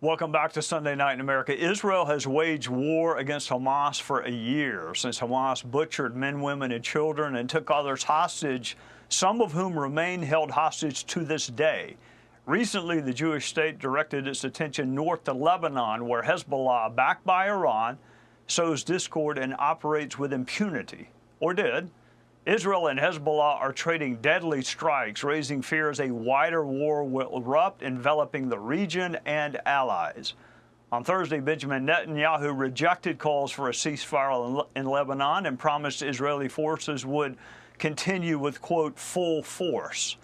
Welcome back to Sunday Night in America. Israel has waged war against Hamas for a year, since Hamas butchered men, women, and children and took others hostage, some of whom remain held hostage to this day. Recently, the Jewish state directed its attention north to Lebanon, where Hezbollah, backed by Iran, sows discord and operates with impunity, or did. Israel and Hezbollah are trading deadly strikes, raising fears a wider war will erupt, enveloping the region and allies. On Thursday, Benjamin Netanyahu rejected calls for a ceasefire in Lebanon and promised Israeli forces would continue with, quote, full force.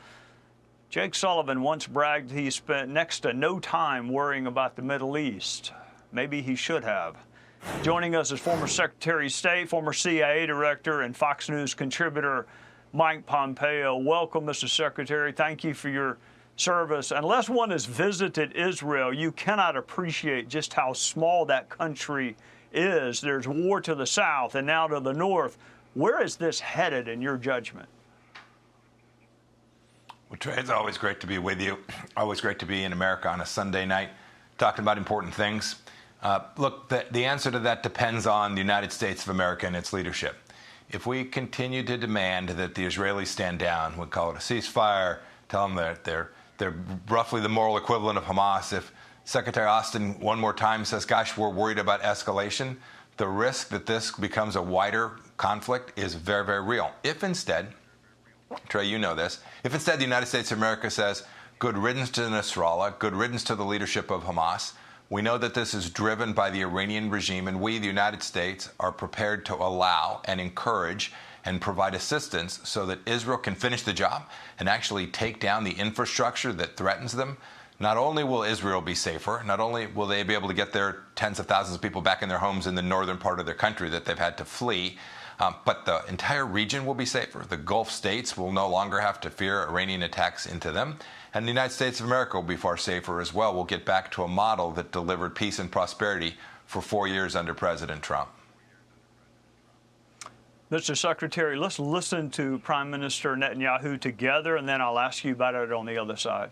Jake Sullivan once bragged he spent next to no time worrying about the Middle East. Maybe he should have. Joining us is former Secretary of State, former CIA Director, and Fox News contributor Mike Pompeo. Welcome, Mr. Secretary. Thank you for your service. Unless one has visited Israel, you cannot appreciate just how small that country is. There's war to the south and now to the north. Where is this headed in your judgment? Well, Trey, it's always great to be with you. Always great to be in America on a Sunday night talking about important things. Look, the answer to that depends on the United States of America and its leadership. If we continue to demand that the Israelis stand down, we call it a ceasefire, tell them that they're roughly the moral equivalent of Hamas. If Secretary Austin one more time says, gosh, we're worried about escalation, the risk that this becomes a wider conflict is very, very real. If instead, Trey, you know this, if instead the United States of America says, good riddance to Nasrallah, good riddance to the leadership of Hamas, we know that this is driven by the Iranian regime, and we, the United States, are prepared to allow and encourage and provide assistance so that Israel can finish the job and actually take down the infrastructure that threatens them. Not only will Israel be safer, not only will they be able to get their tens of thousands of people back in their homes in the northern part of their country that they've had to flee, but the entire region will be safer. The Gulf states will no longer have to fear Iranian attacks into them. And the United States of America will be far safer as well. We'll get back to a model that delivered peace and prosperity for 4 years under President Trump. Mr. Secretary, let's listen to Prime Minister Netanyahu together, and then I'll ask you about it on the other side.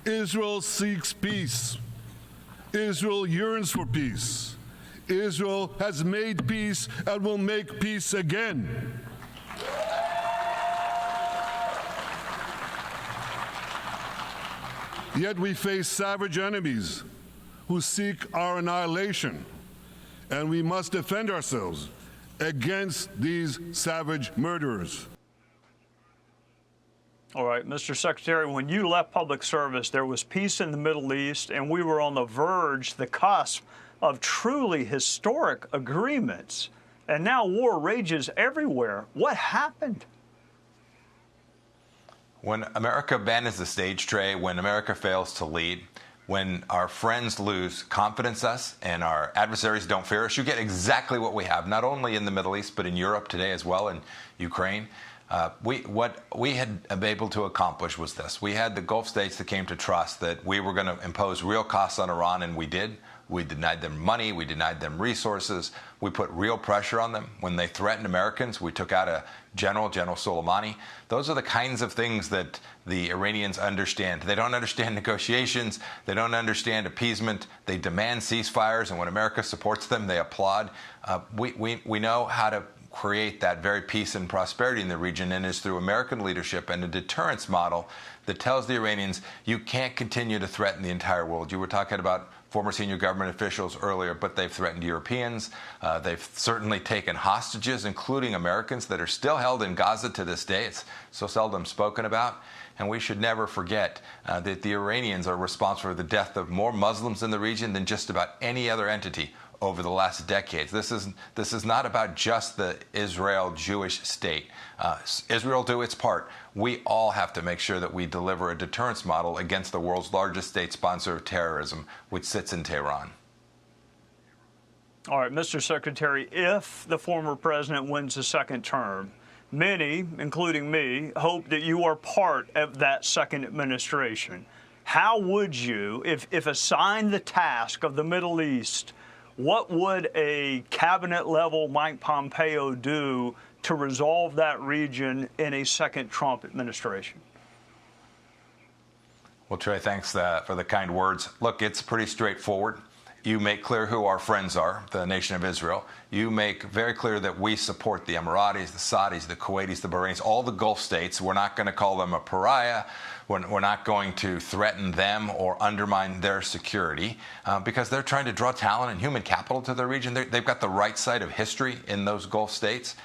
Israel seeks peace. Israel yearns for peace. Israel has made peace and will make peace again. Yet we face savage enemies who seek our annihilation, and we must defend ourselves against these savage murderers. All right, Mr. Secretary, when you left public service, there was peace in the Middle East, and we were on the verge, the cusp of truly historic agreements. And now war rages everywhere. What happened? When America abandons the stage, Trey, when America fails to lead, when our friends lose confidence in us and our adversaries don't fear us, you get exactly what we have, not only in the Middle East, but in Europe today as well, in Ukraine. What we had been able to accomplish was this. We had the Gulf states that came to trust that we were going to impose real costs on Iran, and we did. We denied them money. We denied them resources. We put real pressure on them. When they threatened Americans, we took out a General Soleimani. Those are the kinds of things that the Iranians understand. They don't understand negotiations. They don't understand appeasement. They demand ceasefires, and when America supports them, they applaud. We know how to create that very peace and prosperity in the region, and it's through American leadership and a deterrence model that tells the Iranians, you can't continue to threaten the entire world. You were talking about former senior government officials earlier, but they've threatened Europeans. They've certainly taken hostages, including Americans that are still held in Gaza to this day. It's so seldom spoken about. And we should never forget that the Iranians are responsible for the death of more Muslims in the region than just about any other entity over the last decades. This is not about just the Israel Jewish state. Israel do its part. We all have to make sure that we deliver a deterrence model against the world's largest state sponsor of terrorism, which sits in Tehran. All right, Mr. Secretary, if the former president wins a second term, many, including me, hope that you are part of that second administration. How would you, if assigned the task of the Middle East, what would a cabinet-level Mike Pompeo do to resolve that region in a second Trump administration? Well, Trey, thanks for the kind words. Look, it's pretty straightforward. You make clear who our friends are, the nation of Israel. You make very clear that we support the Emiratis, the Saudis, the Kuwaitis, the Bahrainis, all the Gulf states. We're not going to call them a pariah. We're not going to threaten them or undermine their security because they're trying to draw talent and human capital to their region. They've got the right side of history in those Gulf states.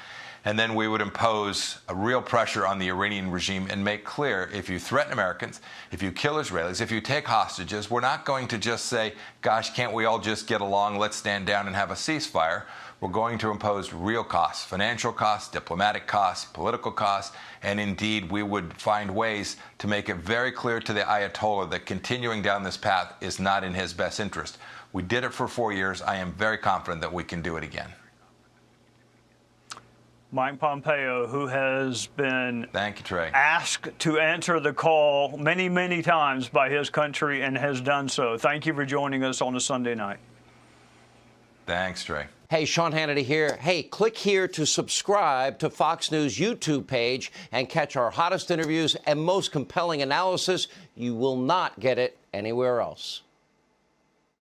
And then we would impose a real pressure on the Iranian regime and make clear, if you threaten Americans, if you kill Israelis, if you take hostages, we're not going to just say, gosh, can't we all just get along, let's stand down and have a ceasefire. We're going to impose real costs, financial costs, diplomatic costs, political costs, and indeed we would find ways to make it very clear to the Ayatollah that continuing down this path is not in his best interest. We did it for 4 years. I am very confident that we can do it again. Mike Pompeo, who has been Thank you, Trey. asked to answer the call many, many times by his country and has done so. Thank you for joining us on a Sunday night. Thanks, Trey. Hey, Sean Hannity here. Hey, click here to subscribe to Fox News YouTube page and catch our hottest interviews and most compelling analysis. You will not get it anywhere else.